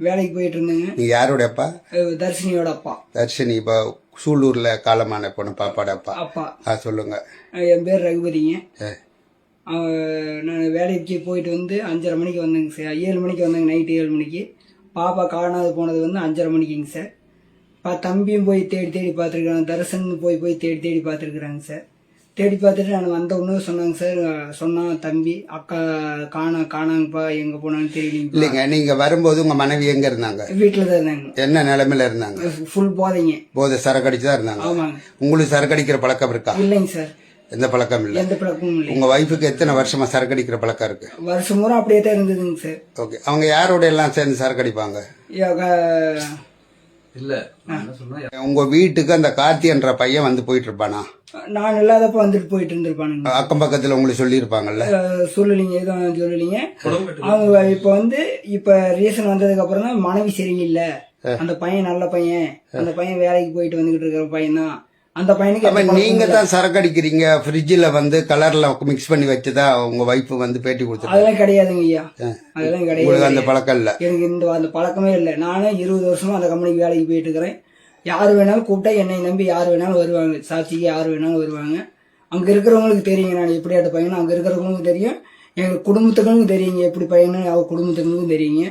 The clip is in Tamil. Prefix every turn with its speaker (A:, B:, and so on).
A: வேலைக்கு போயிட்டு இருந்தேங்க.
B: நீங்க யாருடைய அப்பா?
A: தர்ஷினியோட அப்பா.
B: தர்ஷினி இப்போ சூலூர்ல காலமான பொண்ணு பாப்பாட அப்பா.
A: அப்பா
B: சொல்லுங்க.
A: என் பேர் ரகுபதிங்க. நான் வேலைக்கு போயிட்டு வந்து 5:30 மணிக்கு வந்தேங்க சார். 7 மணிக்கு வந்தேங்க, நைட்டு 7 மணிக்கு. பாப்பா காணாது போனது வந்து 5:30 மணிக்குங்க சார். தம்பியும் போய் தேடி தேடி பார்த்துருக்குறாங்க. தரிசன் போய் தேடி தேடி பார்த்துருக்குறாங்க சார். தேடி பார்த்துட்டு நான் வந்த ஒன்று சொன்னாங்க சார். சொன்னான் தம்பி, அக்கா காணாங்கப்பா, எங்கே போனான்னு தெரியலீங்க.
B: இல்லைங்க, நீங்க வரும்போது உங்க மனைவி எங்க இருந்தாங்க?
A: வீட்டில் தான் இருந்தாங்க.
B: என்ன நிலைமையில இருந்தாங்க?
A: ஃபுல் போதைங்க.
B: போதை சரக்கு அடிச்சு தான் இருந்தாங்க.
A: ஆமாங்க.
B: உங்களுக்கு சரக்கு அடிக்கிற பழக்கம் இருக்கா?
A: இல்லைங்க சார்,
B: எந்த பழக்கம் இல்லை.
A: எந்த பழக்கமும் இல்லை.
B: உங்க வைஃபுக்கு எத்தனை வருஷமா சரக்கு அடிக்கிற பழக்கம் இருக்கு?
A: வருஷம் பூரா அப்படியே தான் இருந்ததுங்க சார்.
B: ஓகே. அவங்க யாரோட எல்லாம் சேர்ந்து சரக்கு அடிப்பாங்க?
C: இல்ல,
B: உங்க வீட்டுக்கு அந்த கார்த்தி என்ற பையன் வந்து போயிட்டு இருப்பானா?
A: நான் இல்லாதப்ப வந்துட்டு போயிட்டு இருந்திருப்பானுங்க.
B: அக்கம் பக்கத்துல உங்களுக்கு சொல்லி இருப்பாங்கல்ல?
A: சொல்லலீங்க, எதுவும் சொல்லலீங்க. அவங்க இப்ப ரீசன் வந்ததுக்கு அப்புறம் தான் மனைவி சரியில்லை, அந்த பையன் நல்ல பையன், அந்த பையன் வேலைக்கு போயிட்டு வந்துகிட்டு இருக்கிற பையன் தான், அந்த பையனுக்கு.
B: நீங்க தான் சரக்கு அடிக்கிறீங்க, ஃப்ரிட்ஜில் வந்து கலர்ல மிக்ஸ் பண்ணி வச்சுதான் உங்க வைஃப் வந்து பேட்டி கொடுத்து?
A: அதெல்லாம் கிடையாதுங்க ஐயா, அதெல்லாம் கிடையாது.
B: அந்த பழக்கம் இல்ல?
A: எனக்கு அந்த பழக்கமே இல்லை. நானும் 20 வருஷமா அந்த கம்பெனிக்கு வேலைக்கு போயிட்டு இருக்கிறேன். யார் வேணாலும் கூப்பிட்டா என்னை நம்பி யார் வேணாலும் வருவாங்க, சாட்சிக்கு யார் வேணாலும் வருவாங்க. அங்கே இருக்கிறவங்களுக்கு தெரியுங்க நான் எப்படியாட்ட பையனும், அங்கே இருக்கிறவங்களுக்கும் தெரியும், எங்கள் குடும்பத்துக்கும் தெரியுங்க எப்படி பையனும், அவர் குடும்பத்துக்கும் தெரியுங்க.